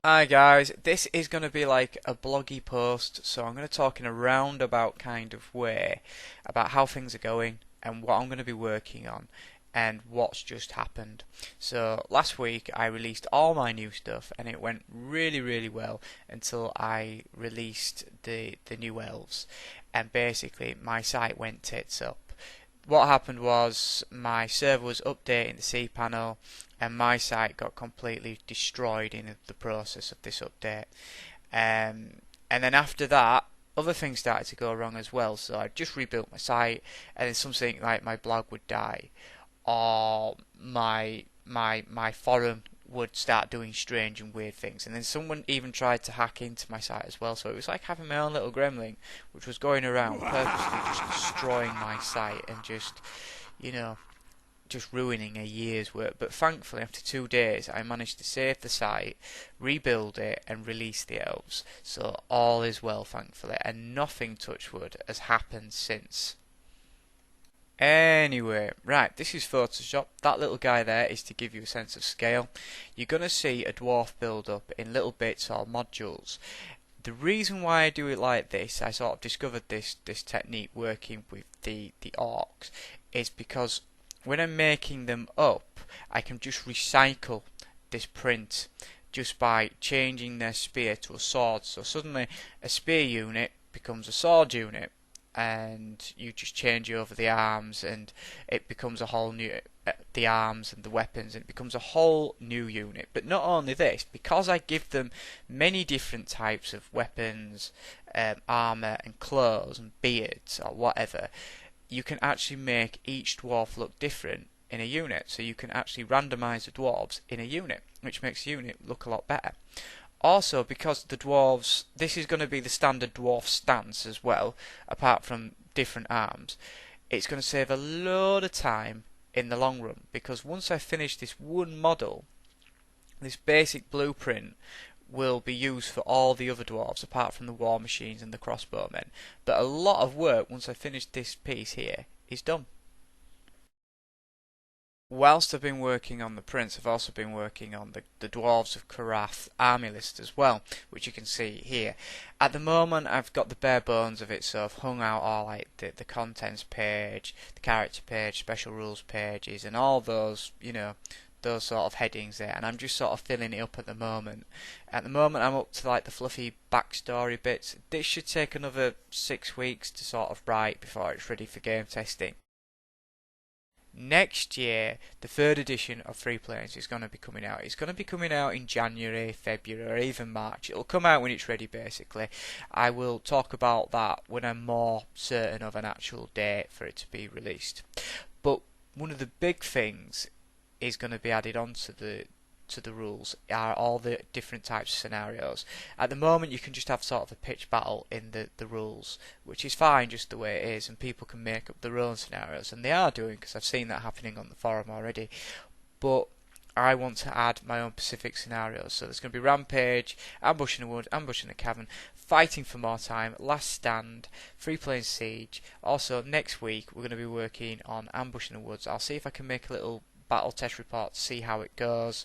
Hi guys, this is going to be like a bloggy post, so I'm going to talk in a roundabout kind of way about how things are going and what I'm going to be working on and what's just happened. So last week I released all my new stuff and it went really well until I released the new elves, and basically my site went tits up. What happened was my server was updating the cPanel and my site got completely destroyed in the process of this update. And then after that, other things started to go wrong as well. So I just rebuilt my site, and then something like my blog would die, or my forum would start doing strange and weird things. And then someone even tried to hack into my site as well. So it was like having my own little gremlin, which was going around purposely just destroying my site and you know, just ruining a year's work. But thankfully, after 2 days, I managed to save the site, rebuild it, and release the elves. So all is well, thankfully, and nothing, touch wood, has happened since. Anyway, right, this is Photoshop. That little guy there is to give you a sense of scale. You're going to see a dwarf build up in little bits or modules. The reason why I do it like this, I sort of discovered this technique working with the orcs, is because when I'm making them up, I can just recycle this print just by changing their spear to a sword. So suddenly a spear unit becomes a sword unit, and you just change over the arms and it becomes a whole new the arms and the weapons, and it becomes a whole new unit. But not only this, because I give them many different types of weapons, armor and clothes and beards or whatever, you can actually make each dwarf look different in a unit. So you can actually randomize the dwarves in a unit, which makes the unit look a lot better. Also, because the dwarves, this is going to be the standard dwarf stance as well, apart from different arms, it's going to save a load of time in the long run, because once I finish this one model, this basic blueprint will be used for all the other dwarves apart from the war machines and the crossbowmen. But a lot of work once I finish this piece here is done. Whilst I've been working on the prints, I've also been working on the Dwarves of Karath army list as well, which you can see here. At the moment, I've got the bare bones of it, so I've hung out all like the contents page, the character page, special rules pages, and all those, those sort of headings there, and I'm just sort of filling it up at the moment. At the moment, I'm up to like the fluffy backstory bits. This should take another 6 weeks to sort of write before it's ready for game testing. Next year, the third edition of Free Planes is going to be coming out. It's going to be coming out in January, February, or even March. It'll come out when it's ready, basically. I will talk about that when I'm more certain of an actual date for it to be released. But one of the big things is going to be added onto the rules are all the different types of scenarios. At the moment, you can just have sort of a pitch battle in the rules, which is fine just the way it is, and people can make up their own scenarios, and they are doing, because I've seen that happening on the forum already. But I want to add my own specific scenarios. So there's going to be Rampage, Ambush in the Wood, Ambush in the Cavern, Fighting for More Time, Last Stand, Free Plane Siege. Also, next week we're going to be working on Ambush in the Woods. I'll see if I can make a little battle test report to see how it goes.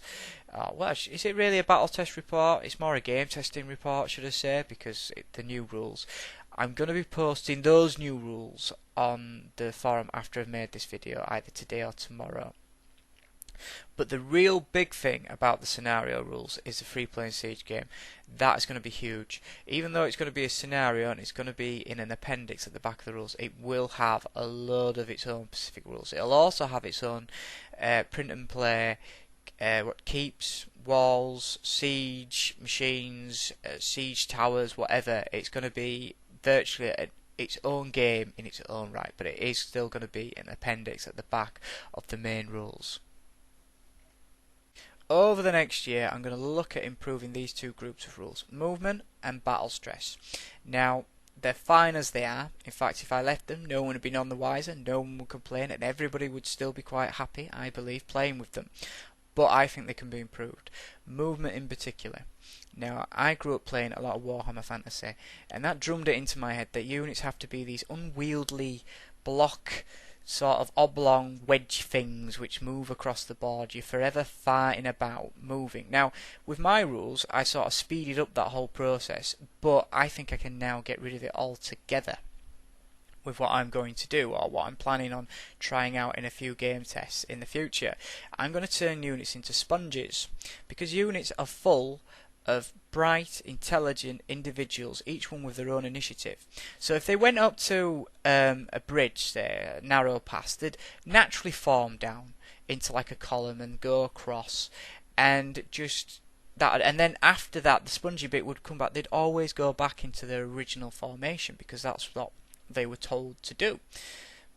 Well, is it really a battle test report? It's more a game testing report, should I say, because the new rules. I'm going to be posting those new rules on the forum after I've made this video, either today or tomorrow. But the real big thing about the scenario rules is the Free Plane Siege game. That is going to be huge. Even though it's going to be a scenario and it's going to be in an appendix at the back of the rules, it will have a load of its own specific rules. It'll also have its own print and play, keeps, walls, siege machines, siege towers, whatever. It's going to be virtually its own game in its own right, but it is still going to be an appendix at the back of the main rules. Over the next year, I'm going to look at improving these two groups of rules, movement and battle stress. Now, they're fine as they are. In fact, if I left them, no one would be none the wiser, no one would complain, and everybody would still be quite happy, I believe, playing with them. But I think they can be improved. Movement in particular. Now, I grew up playing a lot of Warhammer Fantasy, and that drummed it into my head that units have to be these unwieldy block sort of oblong wedge things which move across the board. You're forever farting about moving. Now, with my rules, I sort of speeded up that whole process, but I think I can now get rid of it altogether with what I'm going to do, or what I'm planning on trying out in a few game tests in the future. I'm going to turn units into sponges, because units are full of bright, intelligent individuals, each one with their own initiative. So if they went up to a bridge, say a narrow pass, they'd naturally form down into like a column and go across, and just that. And then after that, the spongy bit would come back. They'd always go back into their original formation, because that's what they were told to do.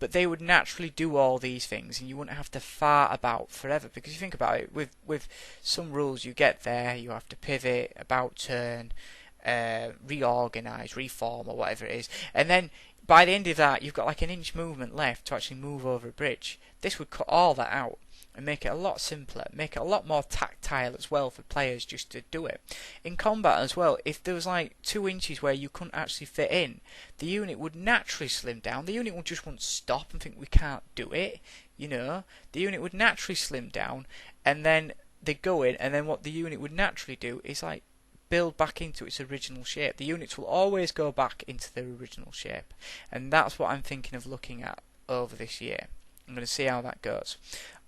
But they would naturally do all these things, and you wouldn't have to fart about forever. Because you think about it, with some rules, you get there, you have to pivot, about turn, reorganise, reform, or whatever it is, and then by the end of that, you've got like an inch movement left to actually move over a bridge. This would cut all that out and make it a lot simpler, make it a lot more tactile as well for players just to do it. In combat as well, if there was like 2 inches where you couldn't actually fit in, the unit would naturally slim down. The unit would just want to stop and think we can't do it, you know. The unit would naturally slim down, and then they'd go in, and then what the unit would naturally do is like build back into its original shape. The units will always go back into their original shape, and that's what I'm thinking of looking at over this year. I'm going to see how that goes.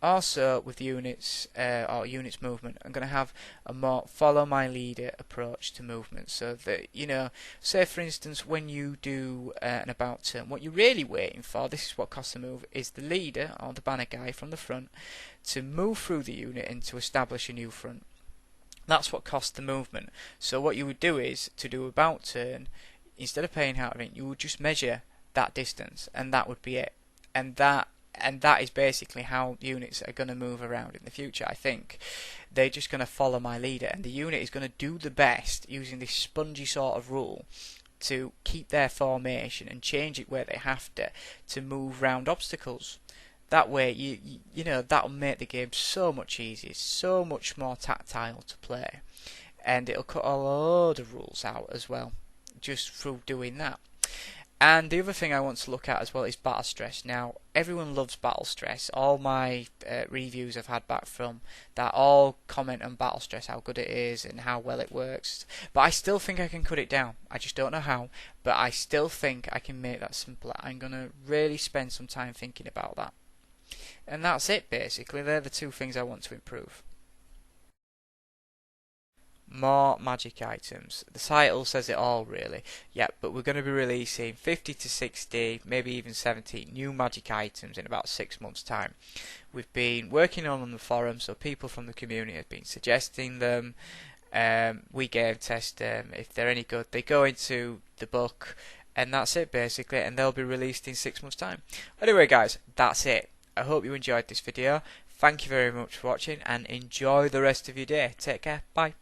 Also, with units or units movement, I'm going to have a more follow my leader approach to movement. So that, you know, say for instance, when you do an about turn, what you're really waiting for, this is what costs a move, is the leader or the banner guy from the front to move through the unit and to establish a new front. That's what costs the movement. So what you would do is, to do about turn, instead of paying out of it, you would just measure that distance, and that would be it. And that is basically how units are going to move around in the future. I think they're just going to follow my leader, and the unit is going to do the best using this spongy sort of rule to keep their formation and change it where they have to move round obstacles. That way, you know, that'll make the game so much easier, so much more tactile to play, and it'll cut a load of rules out as well, just through doing that. And the other thing I want to look at as well is battle stress. Now, everyone loves battle stress. All my reviews I've had back from that all comment on battle stress, how good it is and how well it works. But I still think I can cut it down. I just don't know how, but I still think I can make that simpler. I'm going to really spend some time thinking about that. And that's it, basically. They're the 2 things I want to improve. More magic items. The title says it all, really. Yeah, but we're going to be releasing 50 to 60, maybe even 70 new magic items in about 6 months' time. We've been working on the forum, so people from the community have been suggesting them. We game test them. If they're any good, they go into the book, and that's it, basically, and they'll be released in 6 months' time. Anyway, guys, that's it. I hope you enjoyed this video. Thank you very much for watching, and enjoy the rest of your day. Take care. Bye.